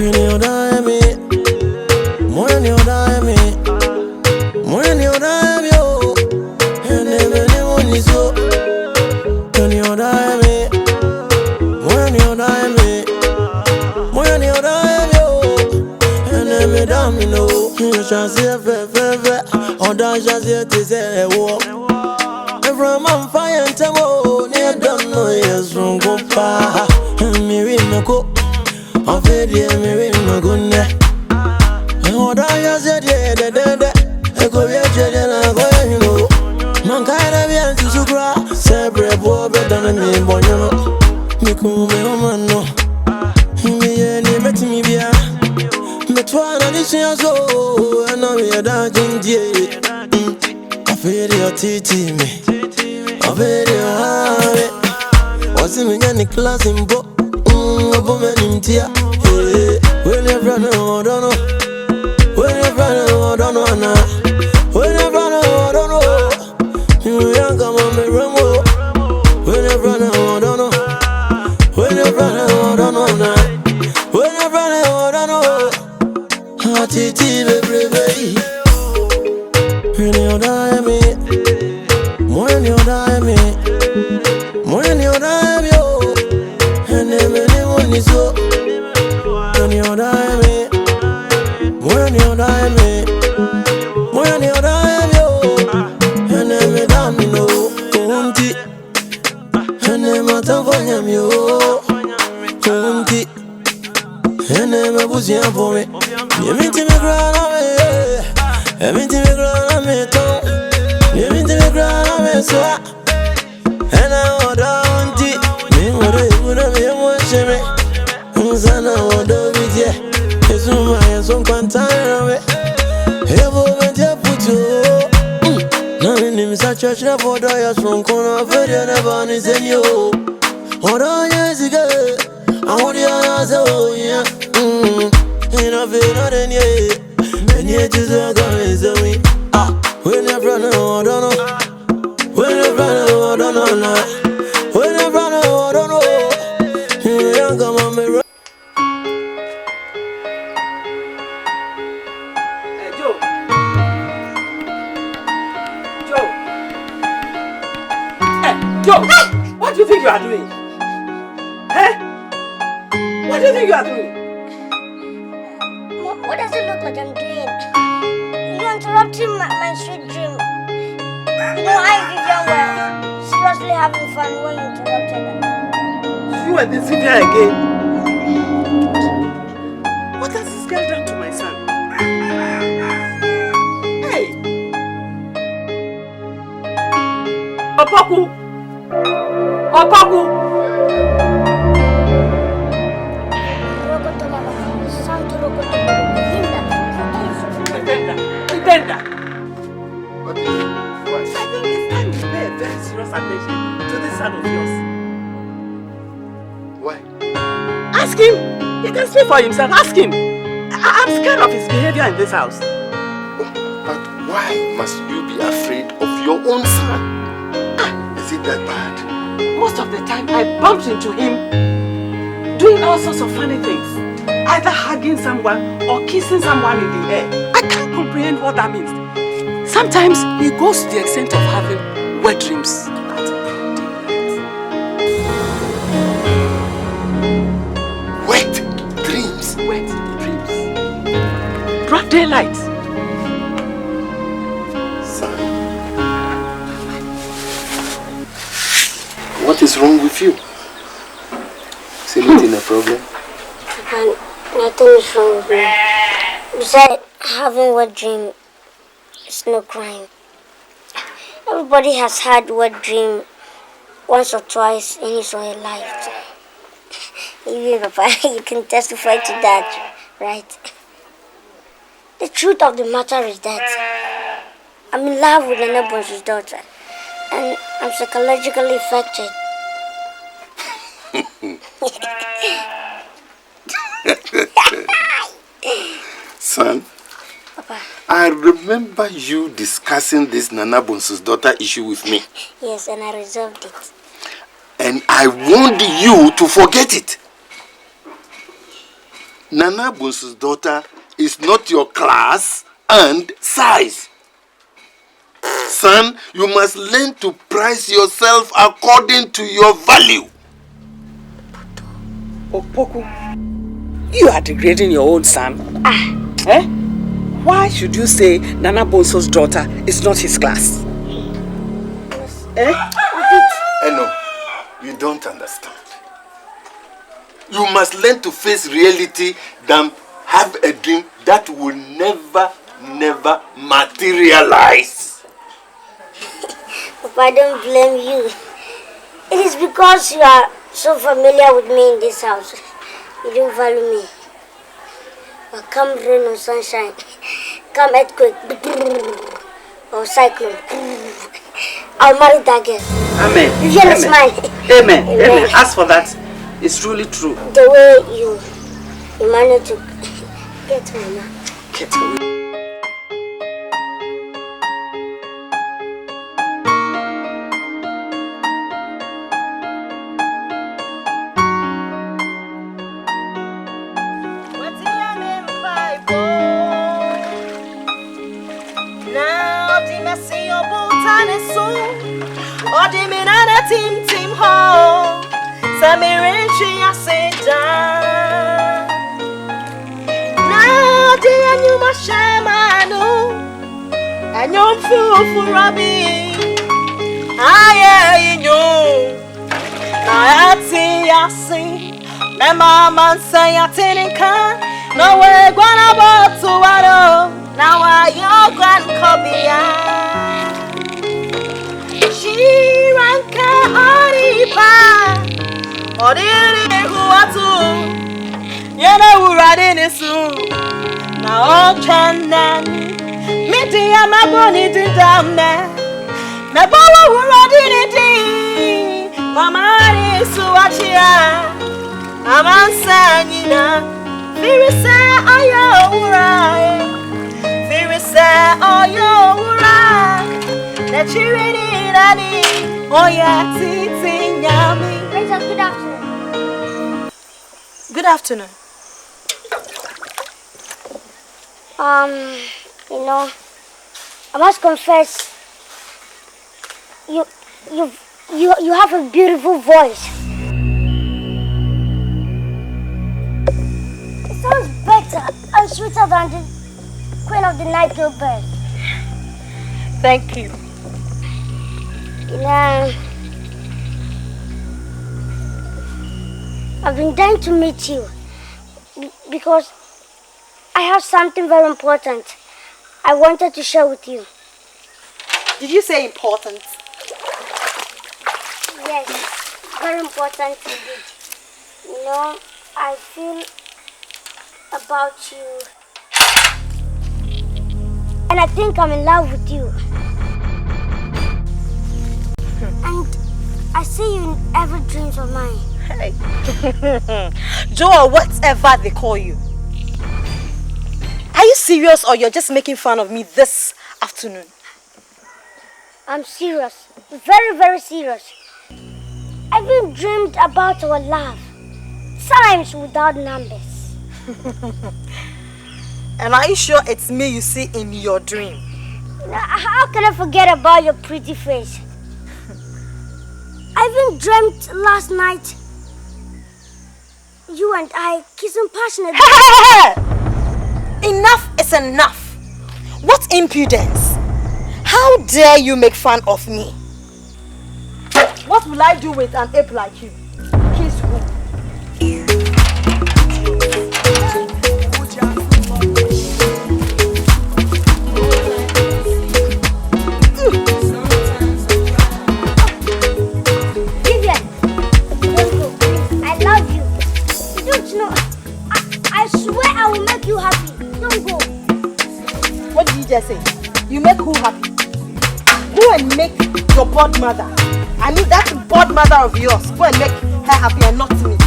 When you die me, when you die me, when you die yo, and everyone is so. When you die me, when you die me, when you die yo, and every damn you know. You shall see a fever, or that shall see it is a war. From on fire and table, near don't know yes from Gopa. Me in my coat, of it, me in my gun. And what I said, yeah, I go yet, and I go, you know. Mankind of young to Sukra, separate poor better than me, boy, you know. Me come, me woman, no. Me, and met me, yeah. Me twan and this year so, and now we are dancing, yeah. I feel your titty, me. I feel your heart. What's in the class in book? A woman in tear. When you're running, I don't know. When you're running, I don't know now. When you're running, I don't know. You young come on me rumble. When you're running, I don't know. When you're running, I don't know now. When you're running, I don't know. Ah, titi, baby. When you die me, when you die me, when you die yo, and everyone is so. When you die me, when you die me, when you die yo, and every damn you know, Kunti, and every time for you, Kunti, and every pussy for me. You mean to me, grandma? You mean to me, grandma? You mean to me, grandma? So, and I want to me, what I would be watching me. Sana, what do we get? It's no my son, Quantana. Ever went to put you. Now, in him, such a chef for Dias from Corner, very never is in you. What are years ago? I want you to oh, yeah. In a bit, not in ye. And yet, you are going to me. When you're running, I don't know. When you're running, I don't know. When you're running, I don't know. You young come on me. Hey, Joe. Joe. Hey, Joe. What do you think you are doing? Eh? What do you think you are doing? What does it look like I'm doing? You're interrupting my sweet dream. You know, I and Vivian were seriously having fun when you interrupted them. You and this Vivian again? What has this girl done to my son? Hey! Opaku! Opaku! What is it? What? I think it's time to pay a very serious attention to this son of yours. Why? Ask him! He can speak for himself. Ask him! I'm scared of his behavior in this house. Oh, but why must you be afraid of your own son? Is it that bad? Most of the time, I bumped into him doing all sorts of funny things. Either hugging someone or kissing someone in the air. I can't comprehend what that means. Sometimes he goes to the extent of having wet dreams. Wet dreams? Wet dreams. Broad daylight. Son. What is wrong with you? Is anything a problem? Nothing is wrong with me. Besides, having wet dream is no crime. Everybody has had wet dream once or twice in his or her life. Even Papa, you can testify to that, right? The truth of the matter is that I'm in love with Nanabo's daughter, and I'm psychologically affected. Son, Papa. I remember you discussing this Nana Bonsu's daughter issue with me. Yes, and I resolved it. And I warned you to forget it. Nana Bunsu's daughter is not your class and size. Son, you must learn to price yourself according to your value. Opoku, you are degrading your own son. Eh? Why should you say Nana Bonso's daughter is not his class? Eh? No, you don't understand. You must learn to face reality than have a dream that will never materialize. Papa, I don't blame you. It is because you are so familiar with me in this house. You don't value me. But come rain or sunshine, come earthquake, or cyclone, I'll marry that girl. Amen. Vivian is mine. Amen. Amen. As for that, it's truly true. The way you managed to get me. Get me. Team ho, Samirenchi Aseda. Now, dear, you must share my no, and you're full for Robbie. I know. I see, my mama say I didn't come. No way, gonna about to water. Now I your grand copy. She ranka aripa odiri huatu yena urade nisu na ochanani miti ya maboni didamne na bawa urade nidi mama nisu achia amansanyina firise ayo urai firise ayo urai na chirini oh yeah, Yami. Princess, good afternoon. Good afternoon. You know, I must confess, you have a beautiful voice. It sounds better and sweeter than the Queen of the Night Girl bird. Thank you. I've been dying to meet you because I have something very important I wanted to share with you. Did you say important? Yes, very important indeed. You know, I feel about you and I think I'm in love with you. And I see you in every dreams of mine. Hey. Joe, whatever they call you. Are you serious or you're just making fun of me this afternoon? I'm serious. Very, very serious. I've even dreamed about our love. Times without numbers. And are you sure it's me you see in your dream? How can I forget about your pretty face? I even dreamt last night you and I kissing passionately. Enough is enough. What impudence! How dare you make fun of me? What will I do with an ape like you? Kiss who? Vivian, don't go. I love you. You don't know. I swear I will make you happy. Don't go. What did you just say? You make who happy? Go and make your bored mother. I mean that bored mother of yours. Go and make her happy and not me.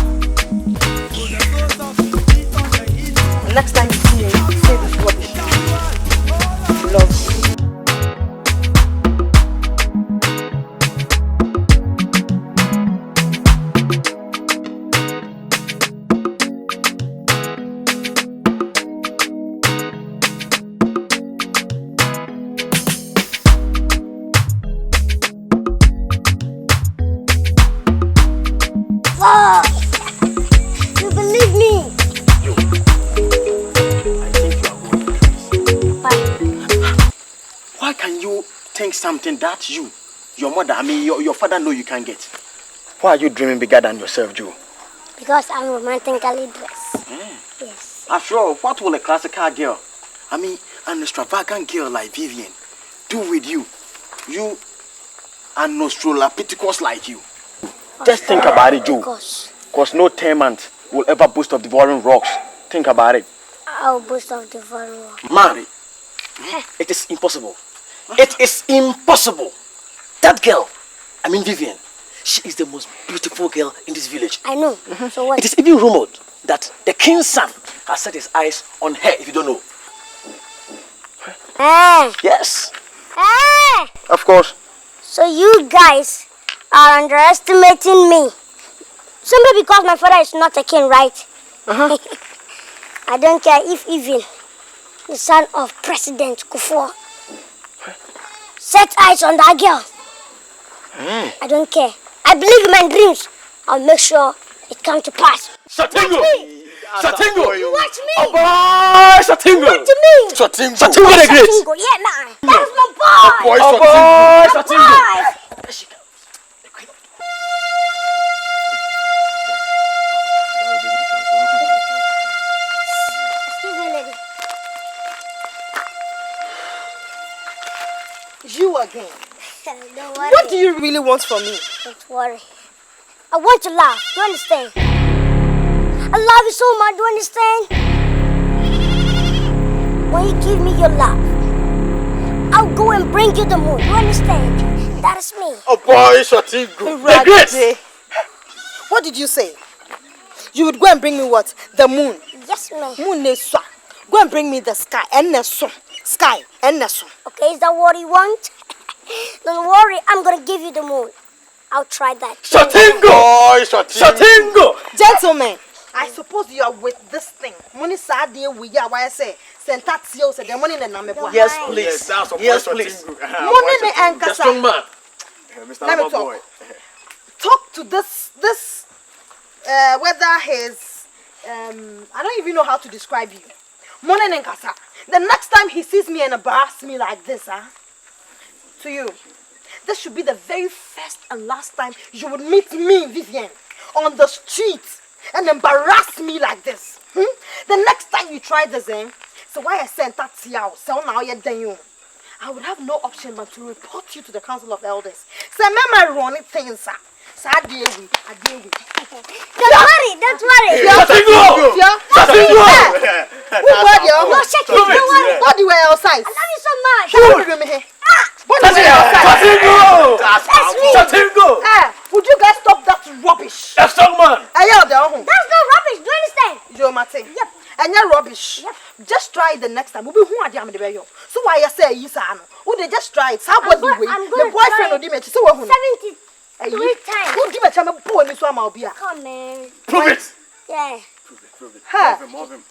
Next time you see me, say this rubbish. Love you. think something that your mother, your father know you can get. Why are you dreaming bigger than yourself, Joe? Because I'm romantically dressed. Yes. After all, what will a classical girl, an extravagant girl like Vivian, do with you? You are Nostrolapithecus like you. Just think about it, Joe. Because no tenant will ever boast of devouring rocks. Think about it. I'll boast of devouring rocks. Marry. It is impossible. It is impossible. That girl, Vivian, she is the most beautiful girl in this village. I know. So what? It is even rumored that the king's son has set his eyes on her, if you don't know. Yes. Of course. So you guys are underestimating me. Simply because my father is not a king, right? I don't care if even the son of President Kufuor set eyes on that girl. I don't care. I believe in my dreams. I'll make sure it comes to pass. Satingo! Satingo! You watch me! Oh boy, Satingo! Watch me! Satingo the Great! Satingo, yeah, man! That's my boy! Oh boy, Satingo! There she comes. The queen of Excuse me, lady. You again. Don't worry. What do you really want from me? Don't worry. I want to laugh. Do you understand? I love you so much. Do you understand? When you give me your love, I'll go and bring you the moon. Do you understand? That is me. Oh boy, Satingo! The Great! What did you say? You would go and bring me what? The moon. Yes, ma'am. Moon is so. Go and bring me the sky and the sun. Sky and the sun. Okay, is that what you want? Don't worry, I'm gonna give you the moon. I'll try that. Satingo! Satingo! Gentlemen, I suppose you are with this thing. Money sadie we are why I say sentatio said the money in the number. Yes, please. Yes, please. Money and the strong man. Let me talk. Talk to this whether his I don't even know how to describe you. Money and Kasa. The next time he sees me and embarrass me like this, to you, this should be the very first and last time you would meet me, Vivian, on the street and embarrass me like this. The next time you try this, so why I sent that to you, so now you're done you. I would have no option but to report you to the Council of Elders. So remember running things, sir. I deal with. Don't worry. Satingo! Satingo! What do you wear outside? I love you so much. Satingo! Would you guys stop that rubbish? A strong man! That's not rubbish. Do you understand? Joe Martin. Yep. And you're rubbish. Yep. Just try it the next time. We'll be who are the so why you say you say no? They just try it. How about the way? The boyfriend will do it. So 73 times. Who give a chama boy in this one will be? Come man. Prove it! Yeah. Prove it. Huh? Move him.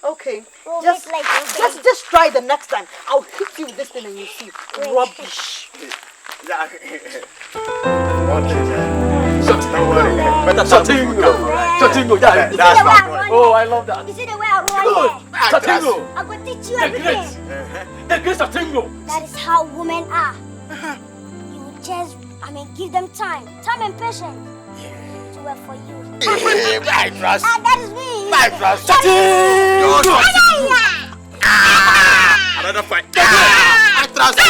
Okay. Prove Just it like okay. just try the next time. I'll hit you with this thing and you see. Rubbish. Satingo, that's my boy. Oh, I love that. You see the way I run there? Satingo! I'm going to teach you The everything. Great! The Great Satingo! That is how women are. You just, give them time and patience to work for you. My trust. That is me. My trust. Satingo! Another fight. I trust you.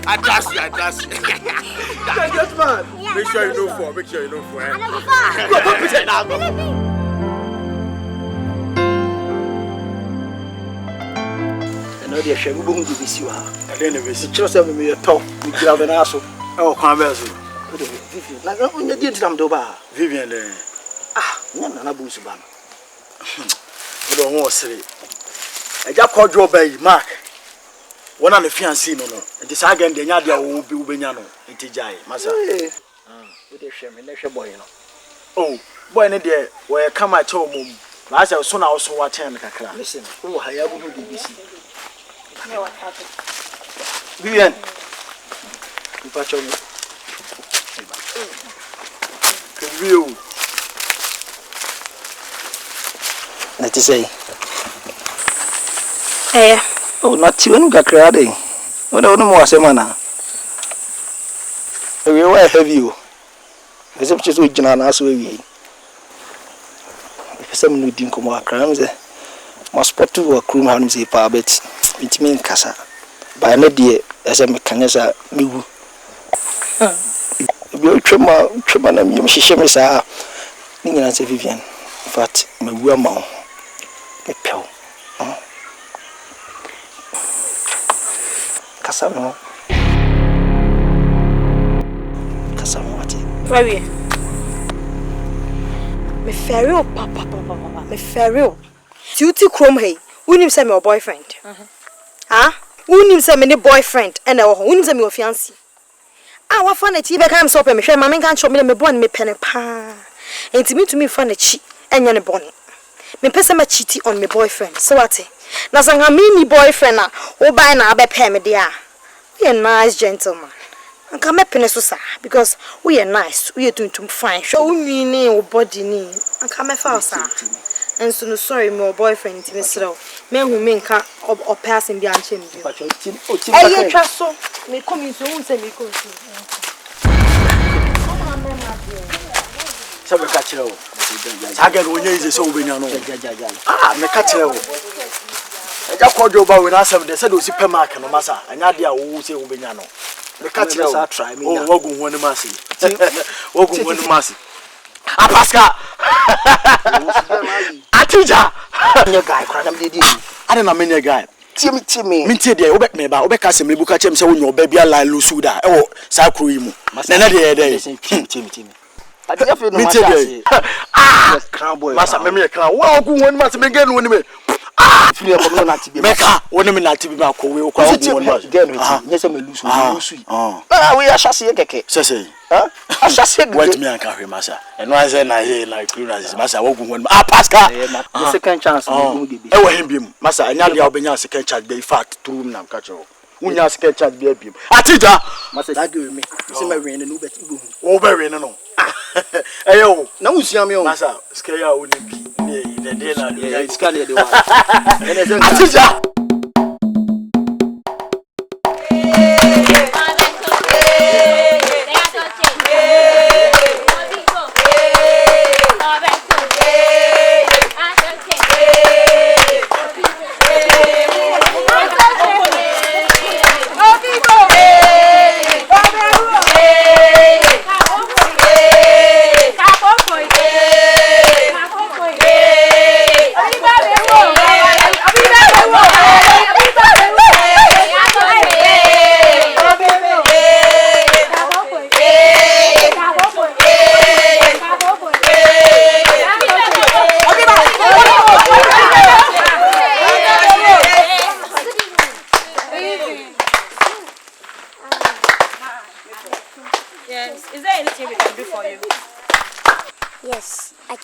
I trust you. Yes, man. Yeah, Make sure you know for. I know before. Go, don't pretend now. Believe me. No, dear, she will be with you. And then if it's just a mere talk, we get out an asshole. Oh, converse. Vivian, like when you did some doba. Vivian, no, Busuban. I don't want to say. I just called your baby, Mark. One on the fiancé, no. And this again, the Yadia will be Ubeniano, and Tijay, Massa. With a shame, and a boy, Oh, boy, in there, where I come at home. As I was soon also watching the car. Listen, oh, I have to be busy. What happened? Vivian, you patch on me. View. Let us say. Oh, not you and Gakrade. What do you want to say, Mana? We were heavy. As if just with Jana, so we. Some new didn't come out crimes. My spot to a crew hands a par bet. It means Cassa. By an idea as a mechanism. You tremor, and she shames are. Ningin as a Vivian. In fact, my woman. A pill. Cassamo. Where we? Me ferry, papa, me ferry. Duty chrome hey. Who him say my boyfriend? Huh? Who him say me boyfriend? And who him say me fiancé? Ah, what fun it be come so me share mama can show me born me penny pa. Enti me to me fun chi enya ne boni. Me pese ma cheat on my boyfriend. So what? Na sanga me boyfriend na wo buy na abepe me dia. We a nice gentleman. And come up in sir because we are nice. We are doing to fine. Show me name or body name. And come up sir. And so no sorry my boyfriend to Mr. Men who make or passing the ancient. I trust so me come in so won't say me go. Sabe catch you. Target when you is so we know. Ah, me catch you. I just called you about when I said they said we see supermarket no massa. And I who say we know. The catch you try me. Oh, walk one mercy. Walk one mercy. Ah, Pascal. Atija. Your guy, cry them did. I don't know many guy. Timmy. Minty dey obek me ba obeka se me buka chem se wo nyo ba bia line lusuda e wo sa kro yi mu na na dey Timmy ade afi no masa ah crown boy masa me crown wo ogun won masa me gen won me ah free ko no na tibi meka won me na tibi ma ko we ko ogun won masa gen no se me lusu ah we ashase keke sese ah ashase wait me anka hwe masa e no say na here like crew na masa ogun won ah Pascal the second chance no dey be e wo him bim masa anya dia obenya second chance dey fact true na catch you unya second chance dey bim atija masa that give me say me win no bet go o be win no eyo na usia me o masa scare ya o ni bi dey na dey scan dey wa atija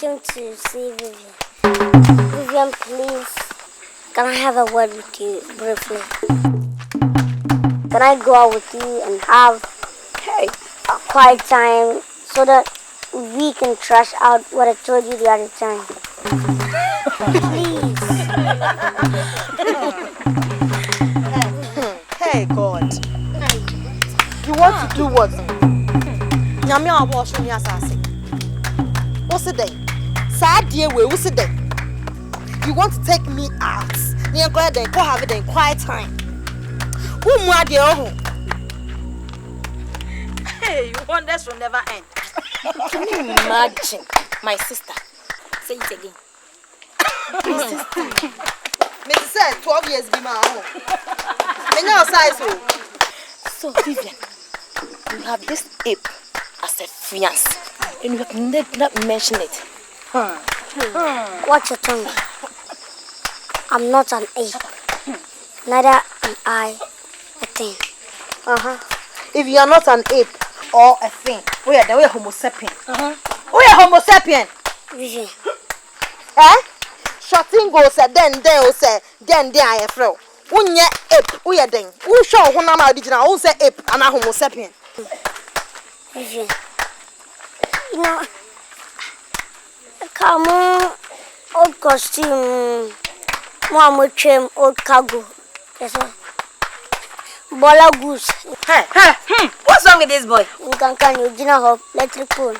To see Vivian. Vivian, please, can I have a word with you briefly? Can I go out with you and have a quiet time so that we can trash out what I told you the other time? Please. Hey God, you want to do what? Nyame wash me asase. What's the day? Sad dear way, what's the day? You want to take me out? You go ahead and go have it in quiet time. Who more dear? Hey, wonders will never end. Can you imagine my sister? Say it again. My sister. Mrs. said 12 years be my own. So Vivian, you have this ape as a fiancé, and you have not mentioned it. Watch your tongue. I'm not an ape. Neither am I a thing. If you are not an ape or a thing, we are Homo sapien. We are Homo sapien. Vivian. Shotting goes then say then there I fro. Unya ape, we are then. Who show who nama original? Who say ape and a Homo sapien? Vivian. You know, come on, old costume, mom with trim, old cargo. Yes, sir. Bola goose. Hey, what's wrong with this boy? You can you dinner hop electrical.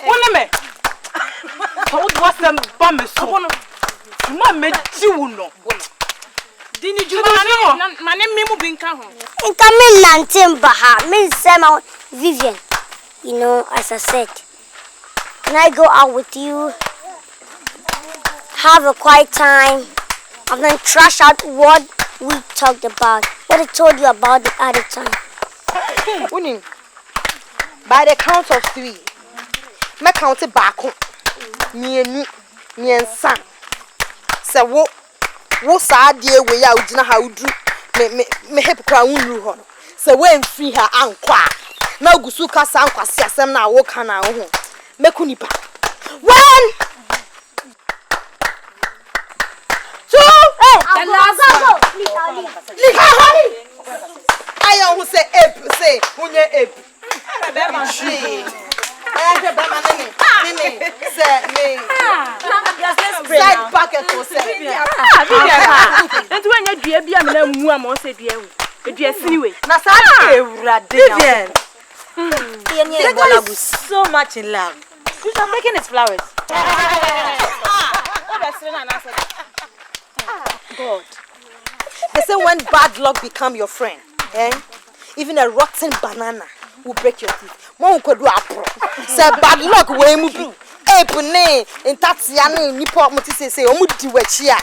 What me? What's them bomb so? Mama me you no. Dini Juma my name Mimu Binka ho. Inka me nantim baha. Me say Vivian. You know, as I said, can I go out with you? Have a quiet time and then trash out what we talked about. What I told you about the other time. Unim. By the count of 3. Me count it back. Mienu, miensa. Se wo sa de we ya ugina ha udu. Me hep kwa unru ho. Se we mfiri ha ankwa. Na gusu kasa ankwase asem na wo kana ho. Meku nipa. 1 2 Hey, go. I who say ape say unye ape. She. Say me. Side pocket to say. And when you dua bia me na mu am o say dua wu. Dua siniwe. Na sa ewurade. Vivian. They are so much in love. You are making his flowers. God. They say when bad luck become your friend, even a rotten banana will break your teeth. Mom could do apro. Say bad luck way mubi. Epune in Tatiana nipo mutisi say omudi wechia.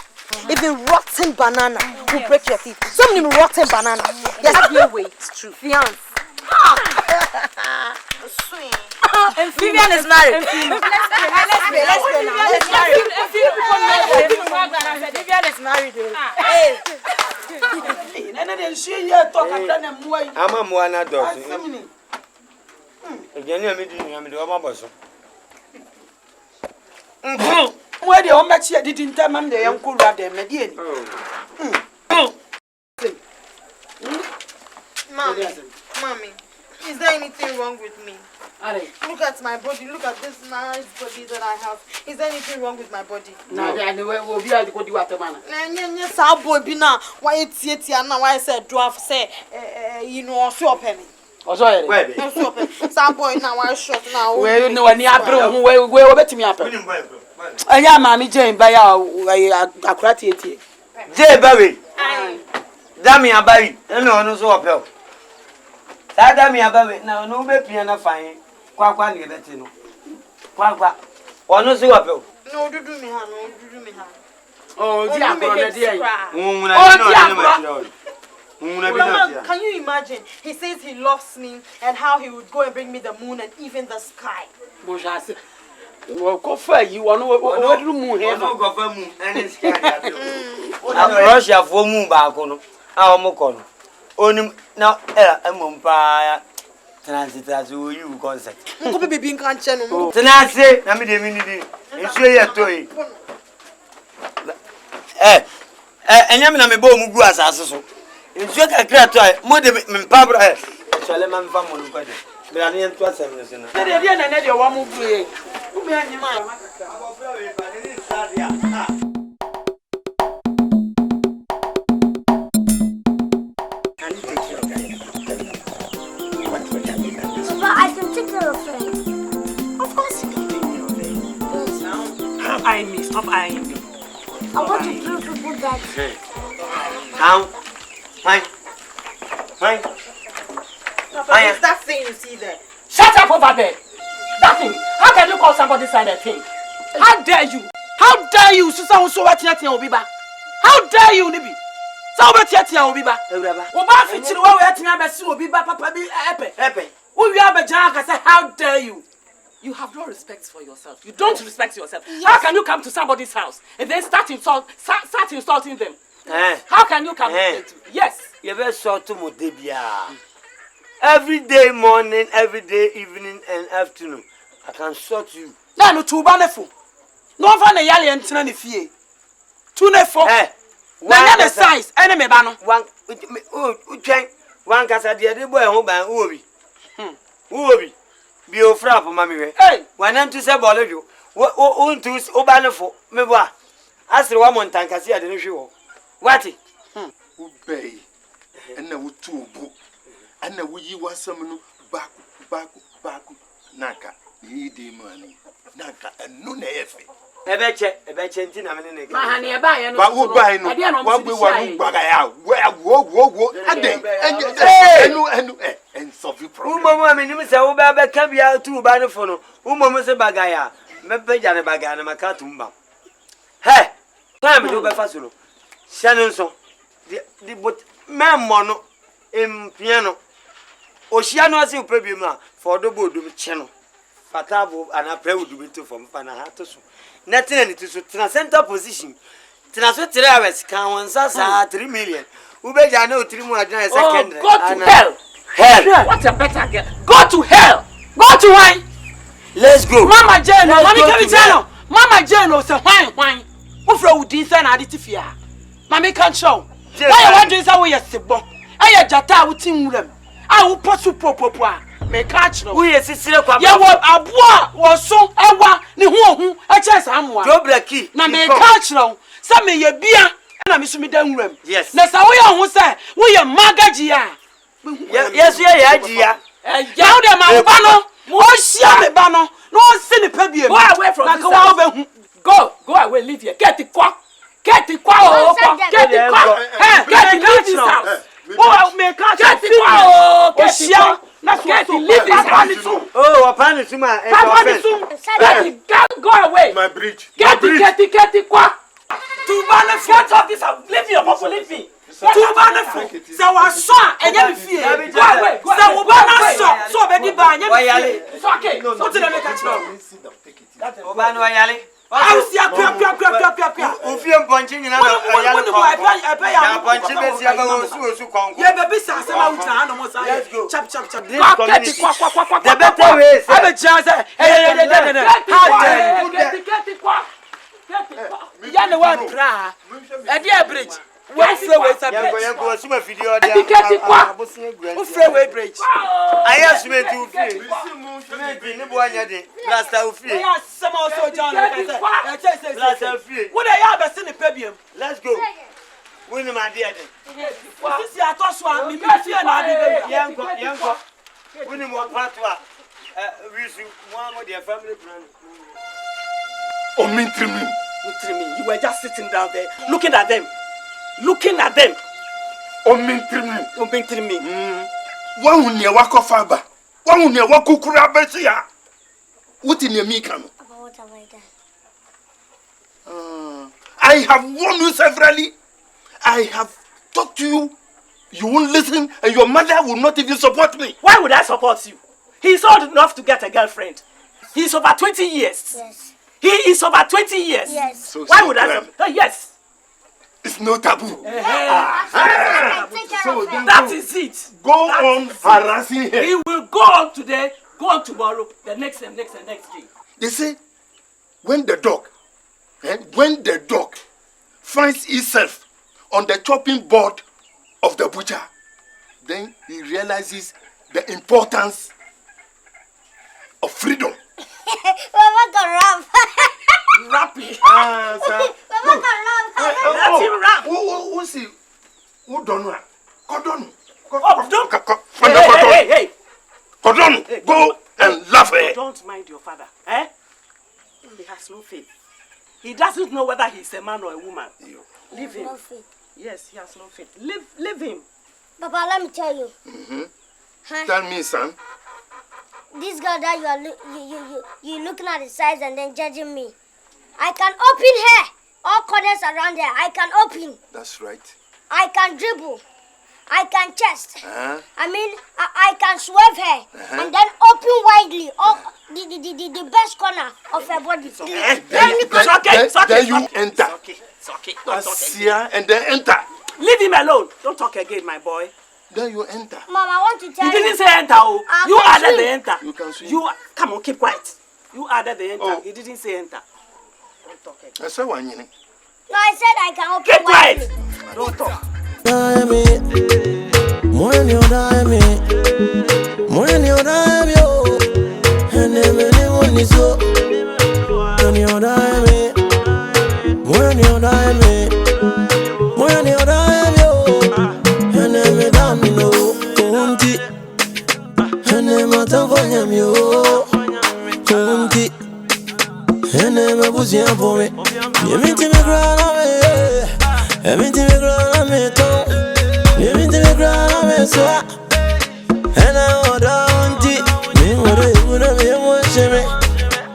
Even rotten banana will break your teeth. So many rotten banana. Yes, no way. It's true. Fiance. And Vivian is married. Let's Vivian is married. Hey. I'm a moana dog. Again, I'm the Obama boss. Where the home match didn't tell them the uncle rather median. Mommy, is there anything wrong with me? Look at my body. Look at this nice body that I have. Is there anything wrong with my body? No, we'll be able to go to Waterman. Yes, our boy be now. Why it's yet now? Why I said dwarf say, you know, so penny. Oh, sorry. Where? Some boy now I shot now. Well, no, and you where bet me up. I am Mammy Jane by a cratty. J. Barry. Dammy a Barry. No, so uphill. Dammy a Barry. Now, no piano fine. Quack, no. Quack, or no so uphill. No, do me, no, do me. Oh, dear, Mama, can you imagine? He says he loves me and how he would go and bring me the moon and even the sky. Well, go for you. I know what moon here. No, go for moon and it's I'm Russia for moon back on our Mokono. Only now, a mumpire transit as you concert. Uncle be being conscious. Tenacity, I mean, the minute. It's really a toy. And I'm a bomb who has also. It's just a creature, more than Pabra. Shall a man from Monucode? But I need to ask him. And your one move. I can take care of friends. Of course you can take care of it. Stop eyeing me. Stop eyeing me. I want to prove people that. Now, fine. What is that thing you see there? Shut up over there. That thing. How can you call somebody side a thing? How dare you? How dare you? Susan so what yet Obiba? How dare you, Nibi? So what yet Obiba? Oba fitting where we are to Obiba, Papa be epe. We have a jack. I say, how dare you? You have no respect for yourself. You don't respect yourself. Yes. How can you come to somebody's house and then start insulting them? How can you come? Yes. You better sort to Modebia. Every day morning, every day evening and afternoon. I can sort you. No, too baneful. No one a yali and tiny fee. Too neful. One the size, enemy banner. One cassa the other boy home by Ubi. Be your frap, mammy. Hey, when I'm to say Bolivia, what to Obaneful, Meba. Ask the woman tank I see at the show. What? Obey. and na wutu obo and na wuyi wasam no back naka yi de mani naka enu na efe ebeche nti na me ne ma ha ne ba ye no ba wo bai no wa gbe wa no gbaga ya wo aden enu en solve problem umomo amenim se wo ba ka bia tu ba ne fo no umomo se bagaya me peja ne bagaya na maka tumba he time do be fa so no shanun so di bot memmo no empia no ohia no ase uprabi mu a for do bodum che no fatabo ana prewudu bi to from pana ha to so nothing and to so tena center position tena so 3 hours kan wonsa sa 3 million ubeja na 3 mu adana second go to hell what a better girl go to hell go to wine let's go mama jane mama kemi mama jane say wine ufra udi say na aditifia mama can show why you want to say we yesebo aya jata wutin wuram a wo posu popopo a me catch no we yesisire kwa ya wo aboa wo so ewa ne hu a chese amoa do breki na me catch no say me ye bia na me so me dan wuram yes na say wo ye hu say wo ye magaji a yes ya ajia ya wo de ma wo ba no wo hia me ba no no se ne pa biem go away from this house go away leave here get it kwa get it kwa get leave this house oh me catch get it kwa get it let's get leave this house oh apani tuma go away my bridge get it kwa to ban front of this house leave your bubble leave me to ban front so wa so enye me fie go away so wo ban so be di ba enye me fie it's okay so to make catch now obanu ayale Ausia pia. Ufie mponchi nyina na ayale ko. Ya ponchi besi aba osu konko. Ye baby sa se ma uta no mo sa. Chap. Kwa. The better way. Abe jaza. Get kwa. Ya ne wa pra. E dey bridge. We free way sa bridge. Yango suma video dia. Get kwa. We free way bridge. Aya suma ti ufie. Ni bo anya de. Rasta ufie. Ya sama so John ka say. Rasta ufie. Wo dey ya be se ne pabiem. Let's go. We ni ma dia de. Sisi atoso a mi fie na ade be. Yango. We ni mo patwa. We see one of their family plan. You were just sitting down there looking at them. Omintri me. One near wako faba. One near wako kurabesia. What in your mikano? What have I done? I have warned you severally. I have talked to you. You won't listen, and your mother will not even support me. Why would I support you? He's old enough to get a girlfriend. He's over 20 years. Yes. He is over 20 years. Yes. So why would I support? Yes. It's no taboo. That is it. Go on harassing her. He will go on today, go on tomorrow, the next day. They say, when the dog finds itself on the chopping board of the butcher, then he realizes the importance of freedom. Mama can rap. Rapping. Mama can rap. Let him rap. Who see? Who don't know? Hey. Go and laugh at her. Don't mind your father. He has no faith. He doesn't know whether he's a man or a woman. Leave him. No faith. Yes, he has no faith. Leave him. Papa, let me tell you. Tell me, son. This girl that you looking at the size and then judging me. I can open her. All corners around her. I can open. That's right. I can dribble. I can chest. I mean, I can swerve her and then open widely. The best corner of her body. It's okay. Then you enter. It's okay. Asia and then enter. Leave him alone. Don't talk again, my boy. Then you enter. Mom, I want to tell you. He didn't say enter. You added the enter. You can swim. Come on, keep quiet. You added the enter. Oh. He didn't say enter. Don't talk again. I said one. No, I said I can open Keep quiet. widely. Don't talk. When you're Everything we grow on me too. Everything we grow on me so. And I order it. Me order you wanna be watching me.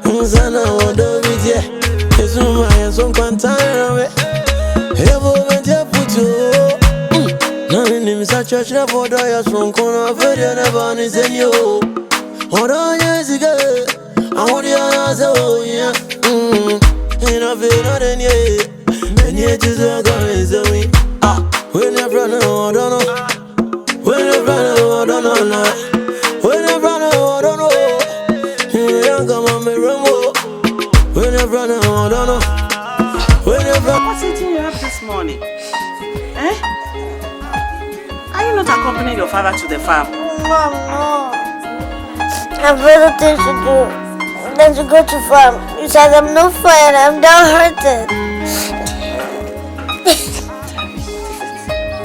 Unzana order with you. It's no my son quantine of it. Hey, woman, you put you. Now in him is a church never die from corner for the never is in you. Order years ago. I want the others, oh yeah. In a vein or any and yet you don't go is a way. When I run out, don't know. When I run out, don't know. When I run out, don't know. You come on me rumble. When I run out, don't know. When I run. What's eating you up this morning? Eh? Are you not accompanying your father to the farm? Mom, no. I have better things to do than to go to farm. Besides, I'm not fine. I'm downhearted.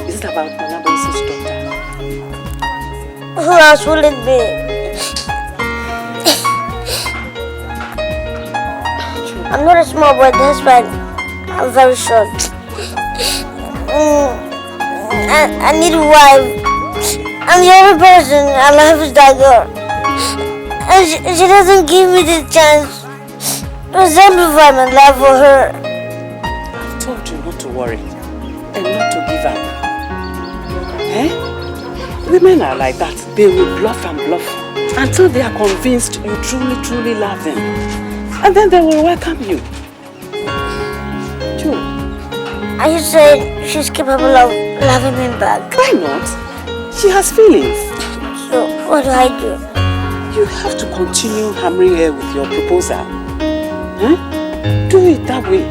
Is it about Manabo's daughter? Who else will it be? I'm not a small boy, that's why I'm very short. I need a wife. I'm the only person I love is that girl. And she doesn't give me the chance to exemplify my love for her. I told you not to worry and not to give up. Eh? Women are like that. They will bluff and bluff until they are convinced you truly, truly love them. And then they will welcome you. Joe. And you said she's capable of loving me back. Why not? She has feelings. So what do I do? You have to continue hammering her with your proposal. Huh? Do it that way.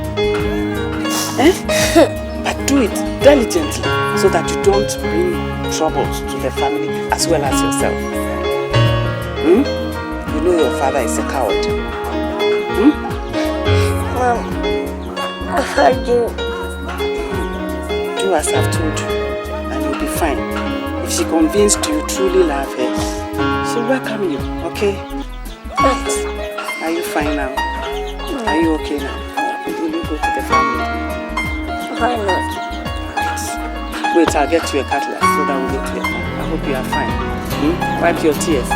Eh? But do it diligently so that you don't bring troubles to the family as well as yourself. You know your father is a coward. Mom, I've heard you. Do as I've told you and you'll be fine. If she convinced you truly love her, she'll welcome you, okay? But are you fine now? Are you okay now? Will you go to the family? why not? Wait, I'll get you a cutlass so that we'll get here. I hope you are fine. Wipe your tears.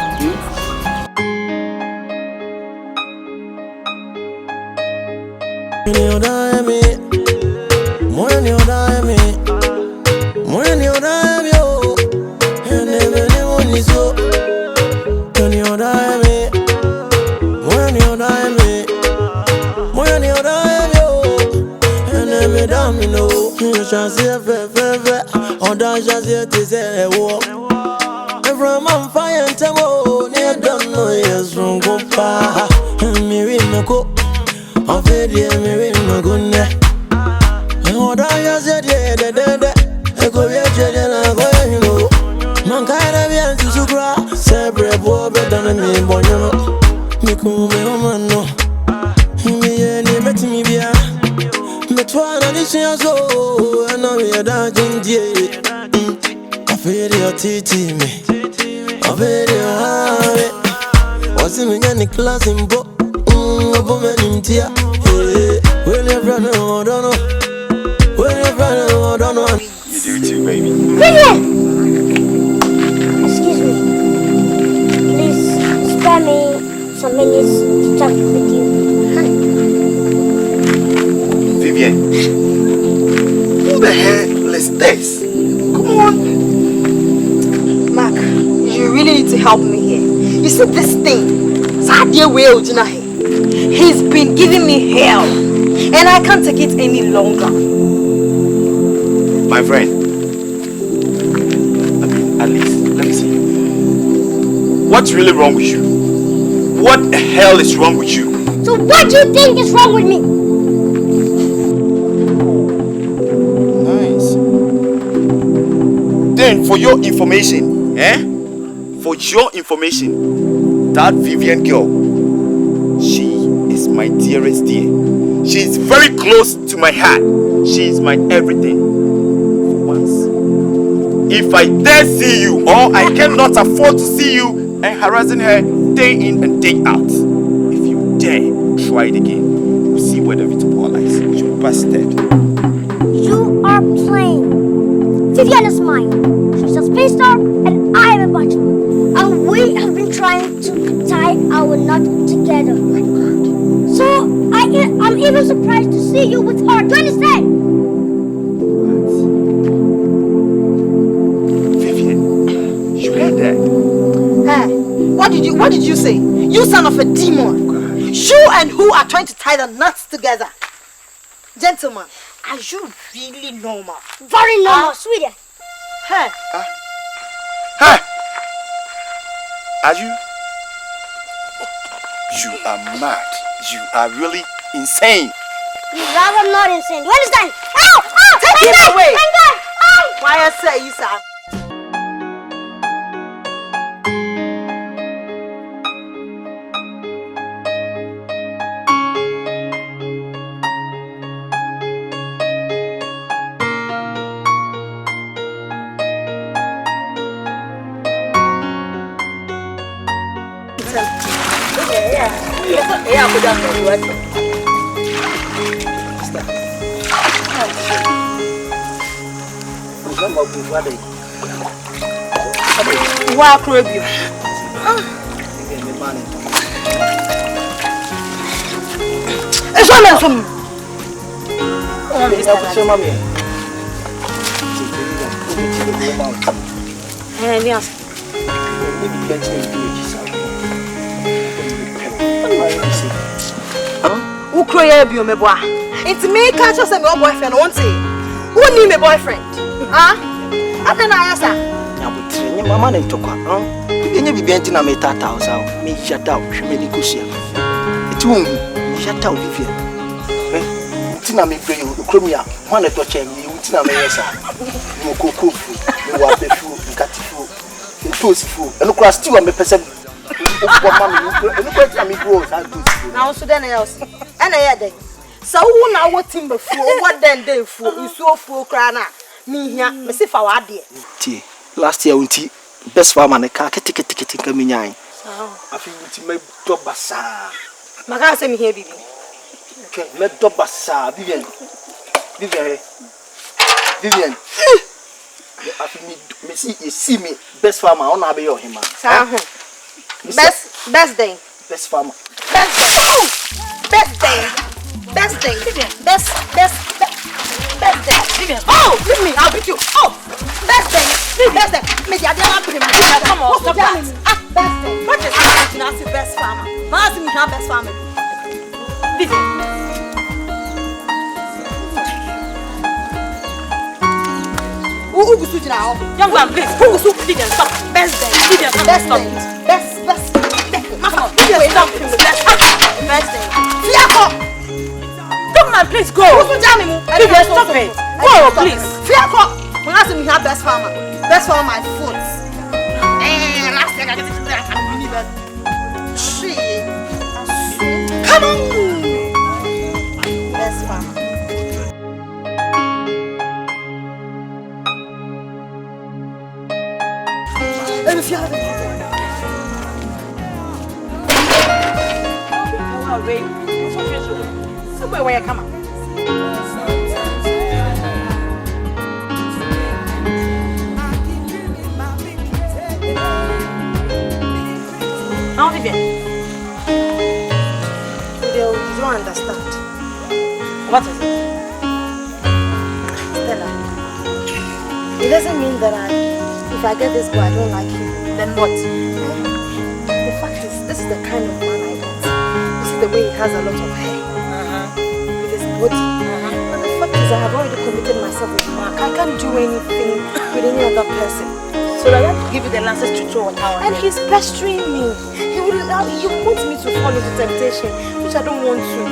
From on fire and tamo, near don't know yes from Gopa. Mirino, of it, Mirino Gunne. And what I said, I go yet, and I go, you know. Mankind of yan to Sugra, separate war better than me, Bono. Mikume, no. Me and met me via. Metwana, this year so, and now we are dancing, dear. I feel your titty me. I feel your heart. What's in the class in book? A woman in tear. When you're running, I don't know. When you're running, I don't know. You do too, baby. Vivian! Excuse me. Please spare me some minutes to talk with you. Vivian, who the hell is this? Come on. Mark, you really need to help me here. You see this thing? He's been giving me hell. And I can't take it any longer. My friend, at least, let me see. What's really wrong with you? What the hell is wrong with you? So what do you think is wrong with me? Nice. Then for your information, for your information, that Vivian girl, she is my dearest dear. She is very close to my heart. She is my everything. For once. If I dare see you, or I cannot afford to see you and harassing her day in and day out. If you dare try it again, you will see where the Victor lies. You bastard. You are Vivian is mine. She's a spinster and I am a bachelor. And we have been trying to tie our knot together. So I'm even surprised to see you with her. Do you understand? Vivian, you heard that? Hey, what did you say? You son of a demon. You and who are trying to tie the knots together? Gentlemen, are you really normal? Very normal, sweetie. Hey. Hey! Are you? You are mad. You are really insane. You rather not insane. You understand? Ow! Ow! Take him away. Thank God! Ow! Why I say you, sir? Wow, Crabby. It's all of them. Who created you, my boy? It's me, catch us and your boyfriend, won't he? Who need my boyfriend? Huh? I don't know, Mama and Toka, you be bent in a metata house. Me shut out, Shimmy Kusia. It's whom shut out, Vivian. Tina me bring you, Crumia, one at watching you, Tina Mesa. You cook, you are the food, you cut food, you toast food, and look at 2 and me percent. Look at me grows, I do. Now, so then else. And I had so who now what timber fool, what then they fool, you so fool crana. Me here, me see for what dear. Tea. Last year, unti best farmer and a car, ticket coming. I feel to make Dobasa. Maga say me here, Vivian. Let Dobasa, Vivian. I feel me see me best farmer on Abbey or him. Best day. Best farmer. Best day. Best day. Oh, leave me, I'll beat you. Oh, best day. Me, I don't have come on, stop that. Best day. What is happening? I see best farmer. I see me have best farmer. Vivian. Who goes to now? Young man, please. Who goes to Vivian? Stop. Best day. Vivian, best day. Best. Best day. Fiaco. Come on, please go. Vivian, stop it. Go, please. Fiaco. When I see me have best farmer my foot. And last thing I get to that, I believe it. She. Come on. Best farmer. And if you have it. Somewhere where you come on. Now, Vivian. You don't understand. What is it? Stella. It doesn't mean that if I get this boy, I don't like him. Then what? The fact is, this is the kind of man I want. This is the way he has a lot of hair. With his body. And the fact is, I have already committed myself with Mark. I can't do anything with any other person. So I have to give you the lances to throw on our And he's pestering me. He wants me to fall into temptation, which I don't want to.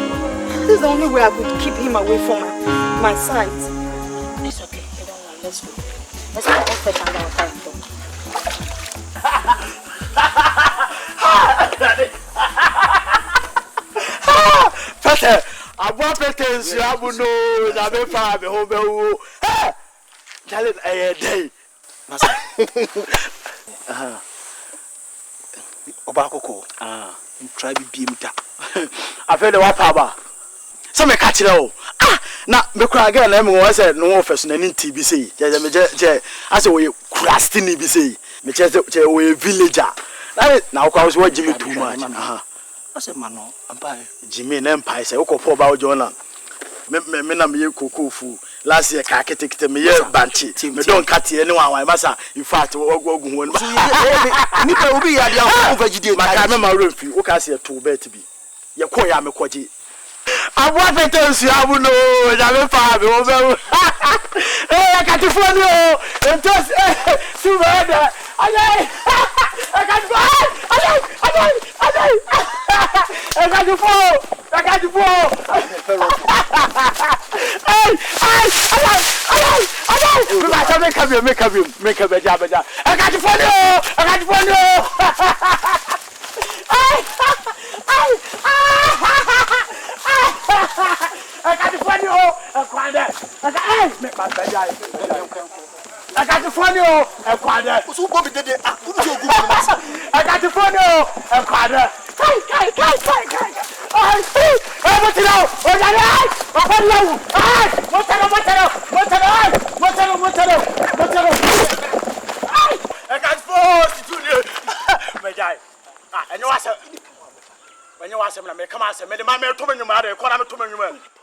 This is the only way I could keep him away from my sight. It's okay. You don't want. Let's go. Let's go off it and our time. Peter, I want Peter to have no, I may find the whole hey! Tell it a day. Obako, try to beam that. I've heard the wapaba. Some catch it all. na me kura again na me won say no office na ni TV say je I say we crusty ni bi say me che we villager na kwa so Jimmy too much I say mano ampa Jimmy na ampa say ukopo ba ojona me na me KOO fu last year ka ketekete me ye banchi me don cut ye ni wan masa in fact ogu ho ni pa obi ya dia ho vegidie maka me ma refi o ka say to bet bi ye ko ya me kwaji abwa petensu abu no ya me pa be o be eh katifoni o entos subada ayai katifoni ayai make up beja I got to follow I got to phone you and quadra. So Bobby did it. I got to phone you and quadra. Kai. What you know? What I got forced to you. My guy. And you answer. When you answer, I come answer. Made my man to me, you matter. Call me to me.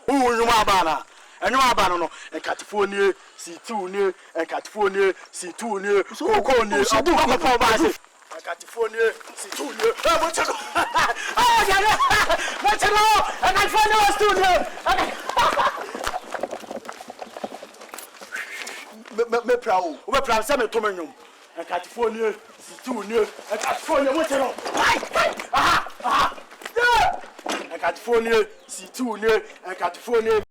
Who you are, Bana? And you are Bana, and California, C2 near, and California, C2 near, Coco near, I do have a power by California, C2 near, what's it? And I find out studio. Me proud, we're proud, some to me, and California, C2 near, and California, what's it? And California, C2 near, and California.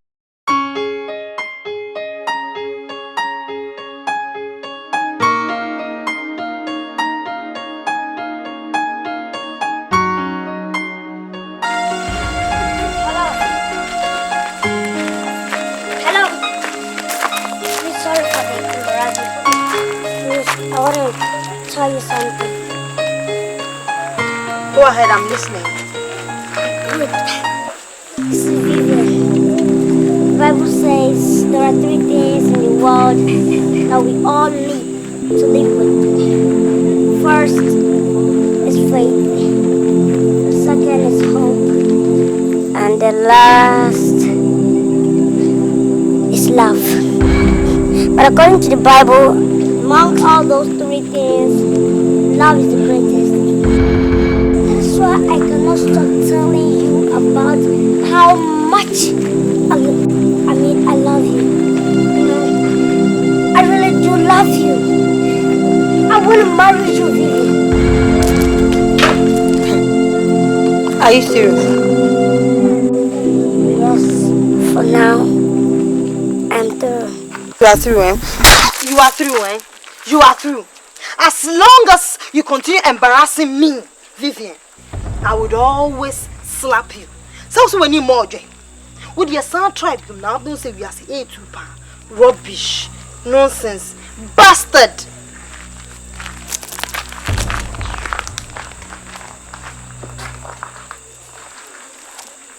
I want to tell you something. Go ahead, I'm listening. Good. This is Vivian. The Bible says there are 3 things in the world that we all need to live with. First is faith. The second is hope. And the last is love. But according to the Bible, among all those 3 things, love is the greatest. That's why I cannot stop telling you about how much I love you. You know, I really do love you. I want to marry you, Vivian. Are you serious? Yes, for now, I'm through. You are through, eh? You are through, eh? You are through. As long as you continue embarrassing me, Vivian, I would always slap you. So when you more with your sound tribe, you now don't say we are ASEIDU. Rubbish, nonsense, bastard.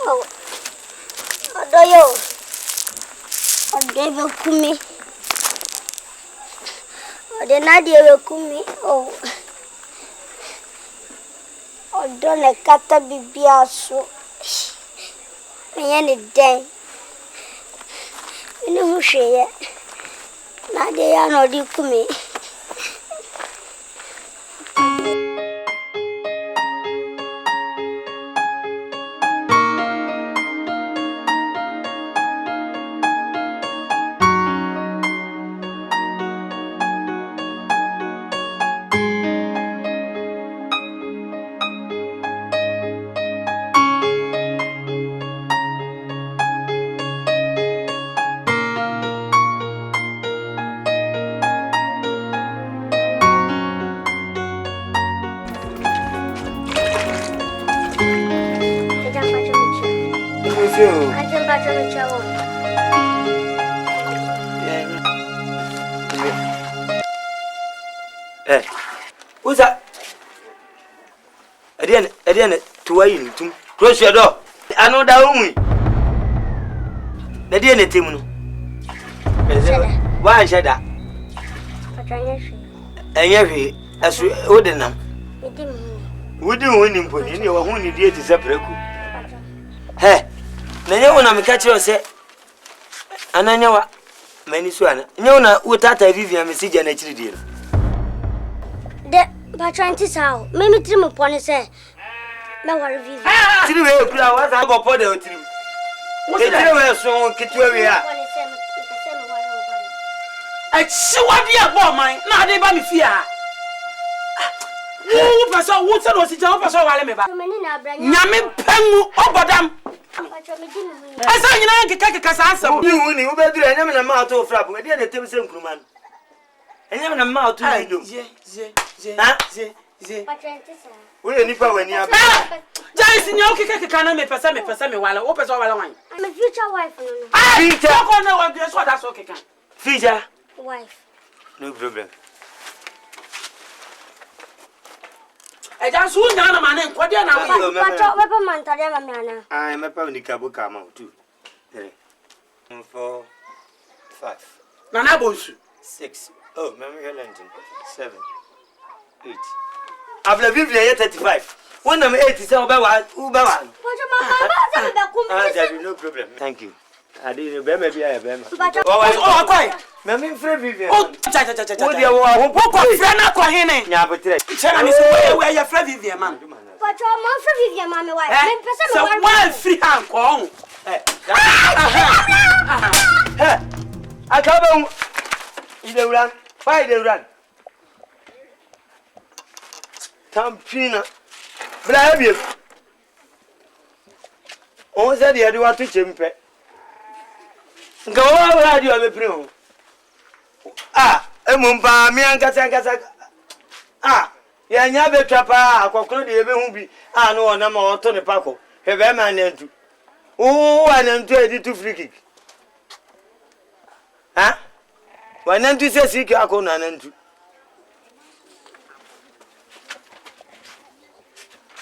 Oh, Odo kumi. Odo Nadia kumi. Oh, Odo ne kata bibiaso. Meyani den. Inu husheye. Nadia no di kumi. Who's that? Again, to wait. Close your door. I know that only. The dear Netimuno. Why should I? And yet, as we wouldn't know. We do win him put in your own idiot is a preku. Hey, then when I'm catching you say, and I know many swan. No, without a Vivian message and a deal. But trying to sound, maybe trim upon it, say, no worry, Vivian. I got put out to you. What's the so Kituria? I see what you are, mine. Now they buy me fear. Who person who said was it your person while I'm about? Yamin Pengu, Obadam. I saw you know, Kaka, you better do an eminent amount of flap. We didn't tell some crewman. And even a mouth to do. We need power when you are. Jason, you can't make me while I open all my wine. I'm a future wife. Peter, I know what that's okay. Feature Wife. no problem. I just soon down a man and what do you know? I'm a pound cabo come out too. 4, 5, Nana Bush. 6. Oh, Mammy London. 7, 8. I've lived here 35. When I'm 80, so about Uber. No problem. Thank you. I didn't remember maybe I have them. Oh, quite. Mammy Free. Oh, friend, Yeah, but where your friend Vivian, man. But your mom for Vivian, mammy, wife. So, one free hand, Kong. I come you run. Why they run? Tampina. But I have you. Oh, said you want to chimpe. Go over, you have a primo. Ah, a mumpa, me and Cassandra. Ah, yeah, never trapper, I conclude the Ebehubi. I know a number of Tony Paco. Have a man into. Oh, and I'm 22 free kick. Huh? Why not to say sick? I can't answer.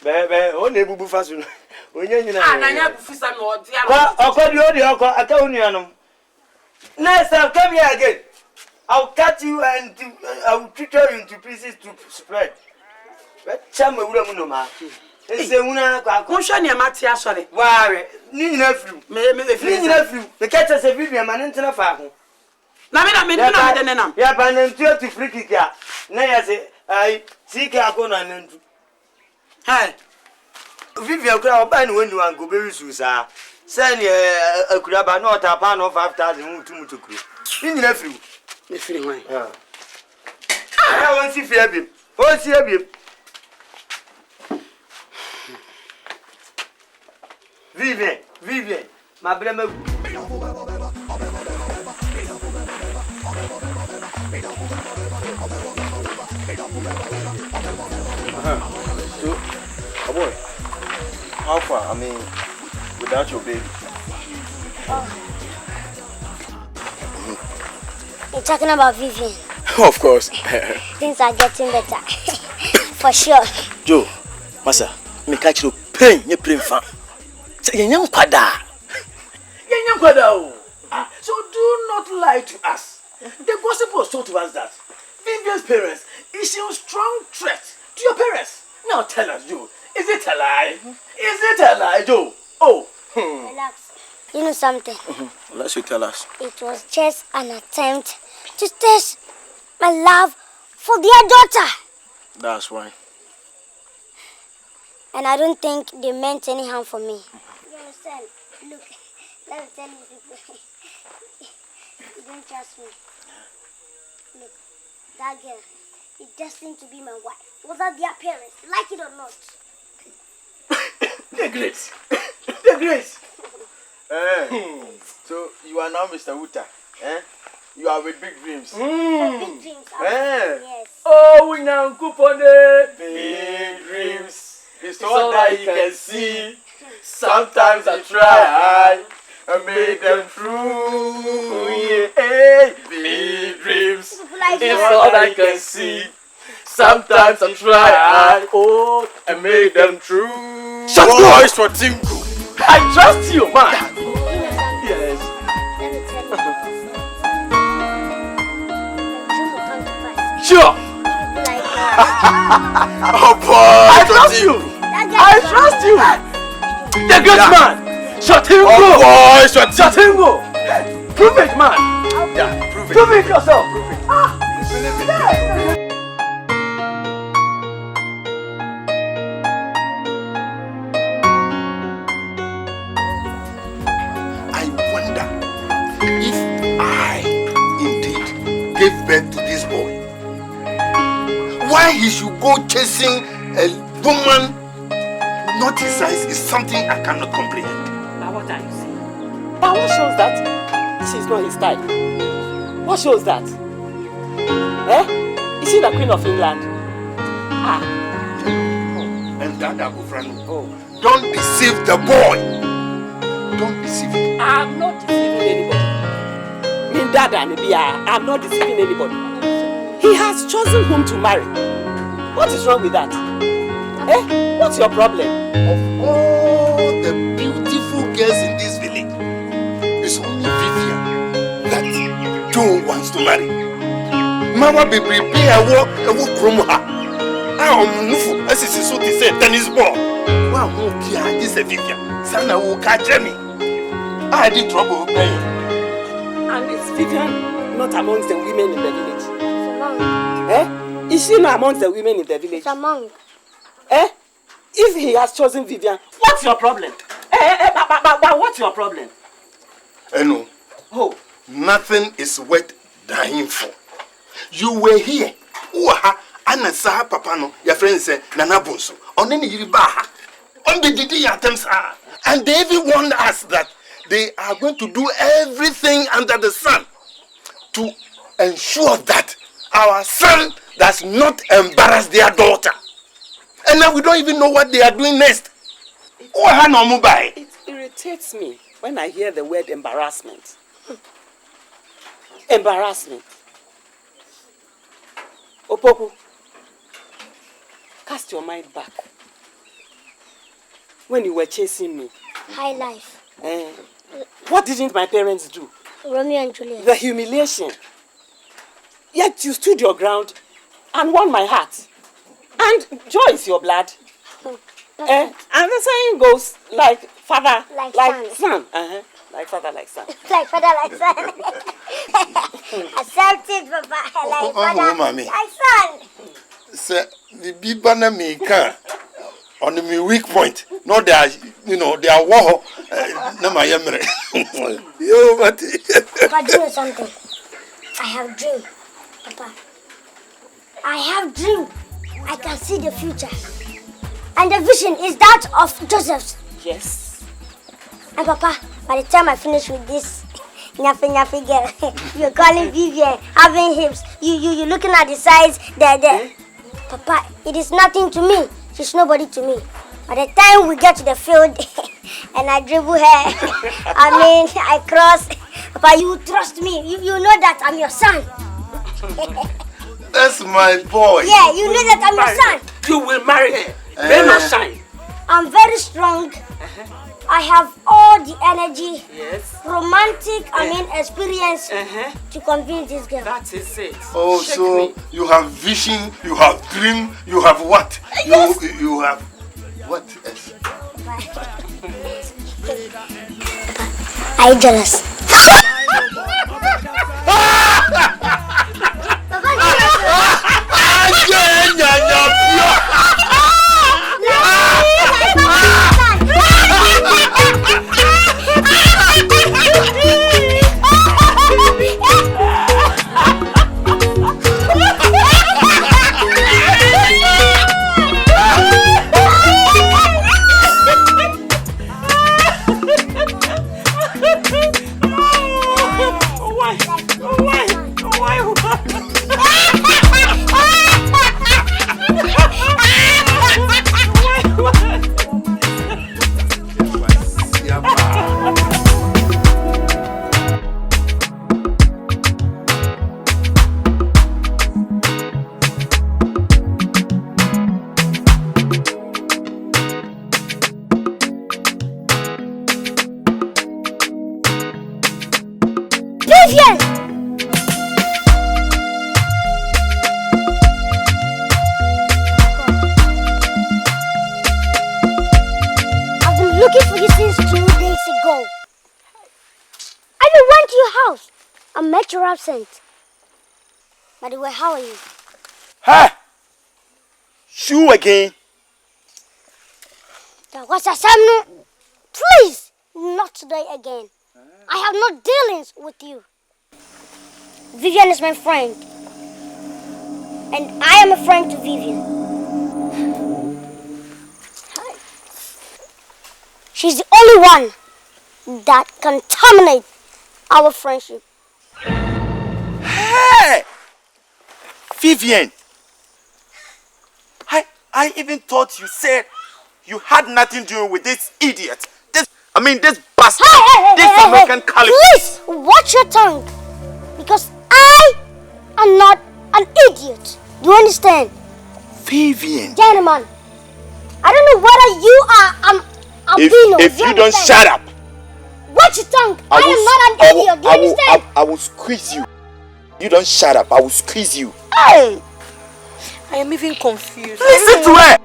Baby, only Bubu Fasun. When you're not, I never see some more. I'll call you I can't know. Next time, come here again. I'll cut you and I'll treat you into pieces to spread. But some will know, ma. It's a una. Caution your Matia, sorry. Why? Need nephew. Maybe the catch us a Vivian man into a farm. I mean, yeah, but I'm too free kick. Nay, I say, I seek a corner. Hey, Vivian crowd by when you and go very soon, sir. Send a crab, not a pound of 5,000 to crew. In nephew, if you want. I want to see Fabian. What's Fabian? Vivian, my brother. So, boy, how far? I mean, without your baby. You're talking about Vivian. Of course. Things are getting better. For sure. Joe, Massa, me catch you pain, you pain fan. Say, young pada. Young pada. So do not lie to us. The gossip was told to us that Vivian's parents issue a strong threat to your parents. Now tell us, Joe, is it a lie? Is it a lie, Joe? Oh. Relax. You know something? Unless you tell us. It was just an attempt to test my love for their daughter. That's why. And I don't think they meant any harm for me. You understand? Look, let me tell you. You don't trust me. Look, that girl is destined to be my wife. Without their parents, like it or not. The grace. The grace. So you are now Mr. Wuta. You are with big dreams. Big dreams. Yes. Oh, we now coupon big dreams. It's all that you can see. Sometimes I try and make them true. Yeah. Big dreams. It's all I can see. Sometimes I try and make them true. Some boys for Tinku. I trust you, man. Yes. sure? Like, Oh boy! I trust you. I trust you. The great man. Shut him Oh go. boy! Shut him go. Prove it, man. Yeah, prove it. Prove it yourself. Prove it. I wonder if I indeed gave birth to this boy. Why he should go chasing a woman not his size is something I cannot comprehend. Now what are you saying? But what shows that she's not his type? What shows that? Eh? Is she the Queen of England? Ah. And that Abufrano, Oh. don't deceive the boy. Don't deceive him. I'm not deceiving anybody. I'm not deceiving anybody. He has chosen whom to marry. What is wrong with that? Eh? What's your problem? Of all the beautiful girls in this village, it's only Vivian that Joe wants to marry. Mama be prepare a walk from her. I am Nufu, as is so to say, tennis ball. Wow, okay, this is Vivian. Sana will catch me. I did trouble paying. And is Vivian not amongst the women in the village? it's a monk. Eh? Is she not amongst the women in the village? It's a monk. Eh? If he has chosen Vivian, what's your problem? But what's your problem? No, Oh, nothing is worth dying for. You were here. Uha, Anasa Papa no, your friend said, Nana Bonso, on any Yiribaha, on the Didi attempts are. And they even warned us that they are going to do everything under the sun to ensure that our son does not embarrass their daughter. And now we don't even know what they are doing next. it irritates me when I hear the word embarrassment. Embarrassment. Opoku, cast your mind back. When you were chasing me, High life. what didn't my parents do? Romeo and Juliet. The humiliation. Yet you stood your ground and won my heart. And joy is your blood. And the saying goes like father, Like son. Like father, like son. Like father, like son. Accept it, Papa. Like father, mommy. like son. Say the bibana me can on the weak point. No, they are, they are war. No, my yammer. Yo, but Papa, do you know something? I have dream, Papa. I have dream. I can see the future. And the vision is that of Joseph's. Yes. And Papa, by the time I finish with this nyafi girl, you're calling Vivian, having hips, you looking at the size, Papa, it is nothing to me. She's nobody to me. By the time we get to the field and I dribble her, I cross, Papa, you trust me. You know that I'm your son. that's my boy. Yeah, you know that I'm your son. You will marry her. Then not shine. I'm very strong. I have all the energy, Yes. romantic, experience to convince this girl. That is it. Oh, Shake so me. you have vision, you have dream, you have what? Yes. You have what else? Are you jealous? met you absent. By the way, how are you? Hey! You again? That was a no. Please, not today again. I have no dealings with you. Vivian is my friend. And I am a friend to Vivian. She's the only one that can terminate our friendship. Hey! Vivian! I even thought you said you had nothing to do with this idiot. This bastard. This American caliber. Please, watch your tongue. Because I am not an idiot. Do you understand? Vivian. Gentlemen, I don't know whether you are albino. If you don't shut up. Watch your tongue. I am not an idiot. Do you understand? I will squeeze you. You don't shut up. I will squeeze you. Hey! I am even confused. Listen to her.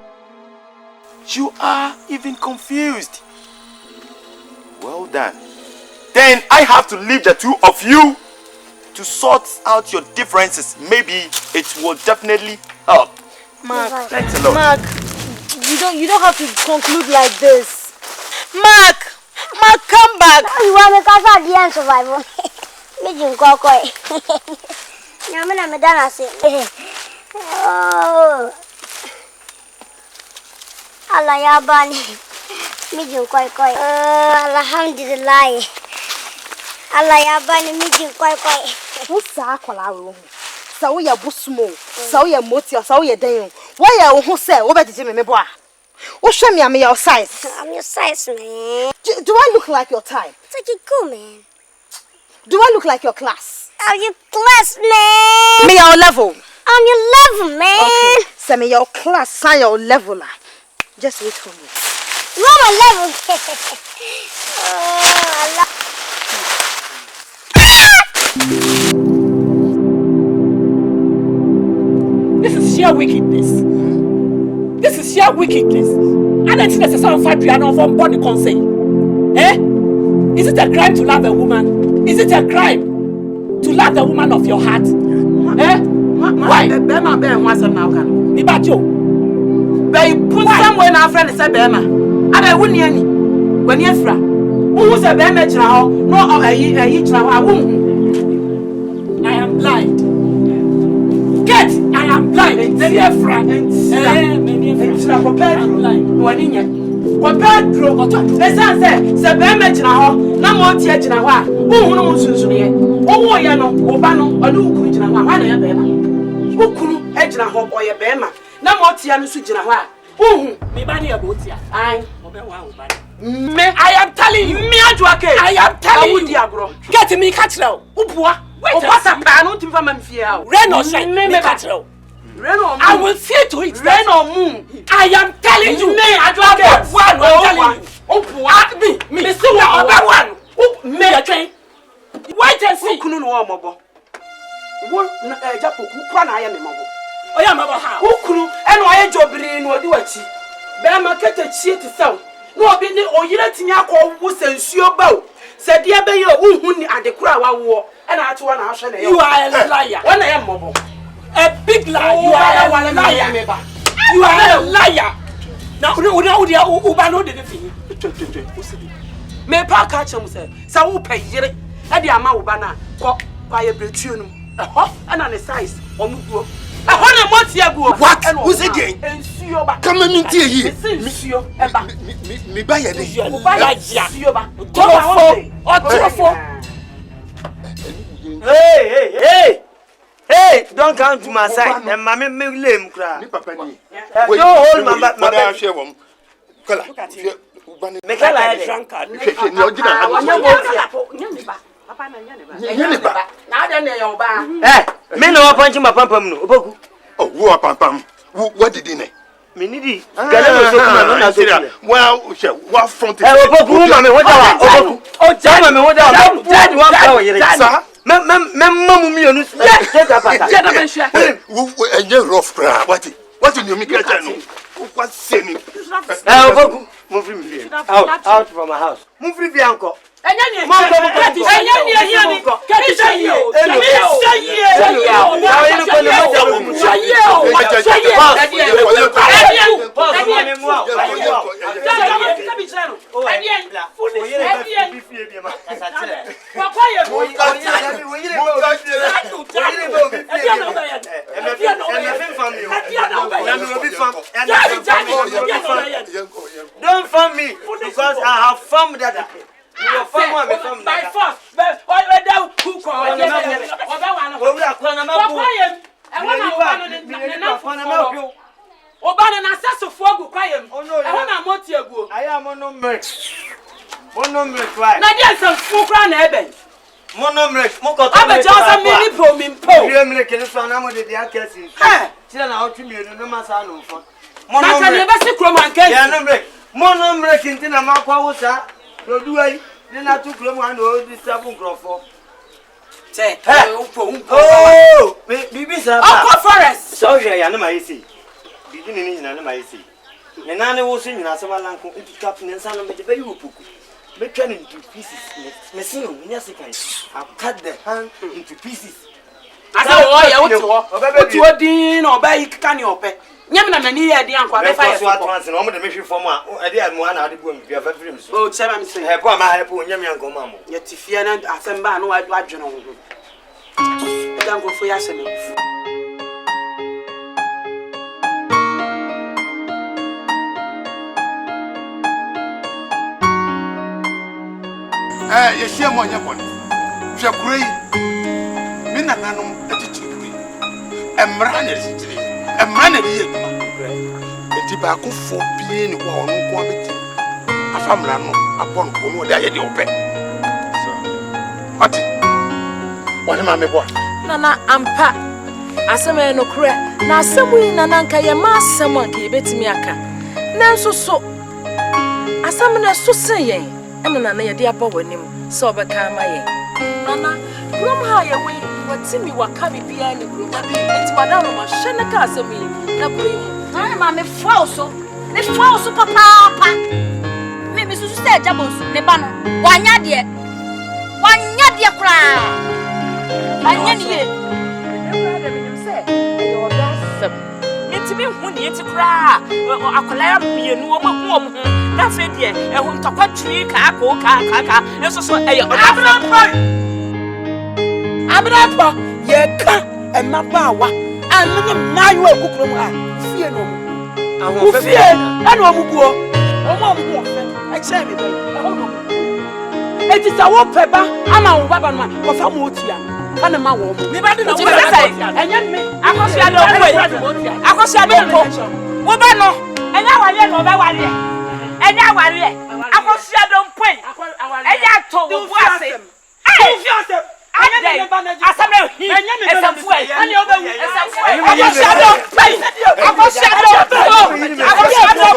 You are even confused. Well done. Then I have to leave the two of you to sort out your differences. Maybe it will definitely help. Mark, thanks a lot. Mark, you don't have to conclude like this. Mark, come back. You want me to call the end survival? Me didn't go quite. I'm done. Oh, Allah ya bani. Me didn't quite. Alhamdulillah. Allah ya bani. Me didn't quite. What's that called? So you busmo, so you motia, so you down. Why are who say over the gym, me boy? Oh, show me I'm your size. I'm your size, man. Do I look like your type? It's like you cool, man. Do I look like your class? I'm your class, man. Me your level. I'm your level, man. Okay. Send me your class, sign your level. Just wait for me. You are my level. This is sheer wickedness. This is sheer wickedness. And it's necessary for piano from body consent. Eh? Is it a crime to love a woman? Is it a crime to love the woman of your heart? Eh? Why? Bema wants some now. Nibajo. They put somewhere in our friend said Bema. And I wouldn't hear any. When you're fra. Who was a Bema now? No, I am blind. Get! I am blind. Then you're fra. I'm blind. Pedro, the son said, Sabema Jinaho, no more tear Jinawa, who knows Susunia, oh, Yano, Obano, or no Kujinawa, why are Bema? Who could Edna Hop or your Bema? No more Tiano Sujinawa. Oh, me body about ya. I am telling you, me and I am telling you, Diagro. Get me catch now. Upua, what's a man to come and fear? Ren or shine, me catch now. I will see to it. Rain or moon. I am telling you. I am telling you. Oh, me. Me see one. Me a train. Wait and see. Kunu no mobo. Wo japo ku na ya me mobo. Oya mobo ha. Wo kunu eno aye jobiri no odi wachi. Be ma kete chie ti sew. No obi ni oyire tinya akọ wo sensuo ba o. Se de be ye wo hu ni adekura wa wo. Ena ate wa na ahwe na ye. You are a liar. Wa na ye mobo. A big liar. You are a liar. You are a liar. Now, Ubano did it. Me park catch him, sir. So, pay it. At the amount Ubana, by a bretune, a hop and an size or Mugo. A 100 months ago. What? Who's again? Come in here. Me buy a day. Hey, don't come to my side. And mammy may lame cry. Don't hold my back. Look at you. Make a light drunkard. Hey, men are punching my pampam. Oh, who are pampam? What did he name? Minidi. Well, what front? Oh, Mamma mia, no, rough crowd. What in your Mika? What's saying? Out from my house. Move Vivian. Don't farm me because I have farmed that. You farm one by force. But why down who call? Obana na saso fogu kwayem. E wona moti aguo. Aya monomrek. Monomrek why? Na dia sam fukra na eben. Monomrek mo ko to. Aba josa mini pro mimpo. Monomrek ni so na mo de dia kesi. Tira na otumi enu no masa no fo. Monomrek. Na ka ne be se kro man kesi. Ya nomrek. Monomrek ntina makwa wosa. Roduai. Ni na tu kro mo an o di sabu nkrofo. Che, oh, bibi sa ba. Aqua forest. So je ya na ma yisi. Bibi ni nyina na ma yisi. Ne na ne wo so nyina se malanko nti cap ne nsa no me de be yopuku. Me twa into pieces. Me see no nya se kai. I cut the hand into pieces. Asa wo ya wo ti wo. Ti wo din na oba yi kika ni ope. Nyam na mani ye din ankwa be fa ye. So atwanse na o mo de me hwe fom a e de mo na ade bo mi bia fa firim so. Oh, chema mi se. He po ma he po nyam yanko ma mo. Ye ti fie na asemba na wa dwene wo ho. Dango for yasemi. You share more than one. Shakuri, Minanum, a teacher, a man is a man of the tobacco for being one quality. A family upon whom they are open. What am I? Nana ampa asema no kure na asemu nana nka ye ma asemu anka ye betimi aka nanso so asemu na so sen yen eno nana ye de aba wanim so obeka ma ye nana krom ha ye we watimi waka bibia ni krom enti madam no ma hye ka asemu yi na kure mu ai ma me fo so papa me susu se jabos ne ba no wanya de kura anya ni ye Mitimi hu ni enti kura akola mienu o mahu o mu na fe de e hu ntokwa twi ka eso so e Abra ye ka e mabawa anu mayu ekukuru mu a fie no mu fie anu omuguo o mo mu ofe e che me be e ho no eti sa wo peba ama wo baba no ko fa mo otia kana ma wo mo ni ba de na wo enye me akosia do ko wo ba no enya wale no ba wale akosia do mpoi enya to wo bu ase asamre hi esamfu ai ani obewu esamfu ai akosia do mpoi akosia do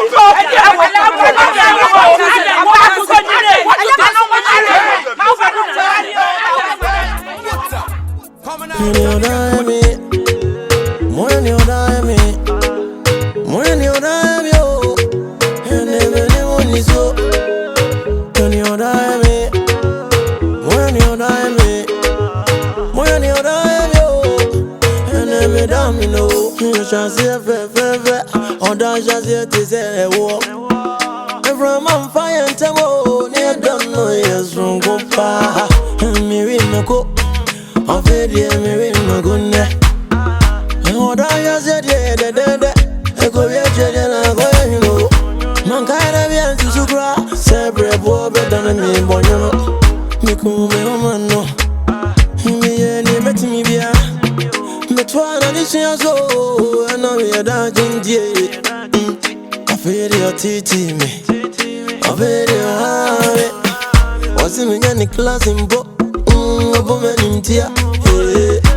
Class in book,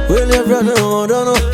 when you run, I don't know.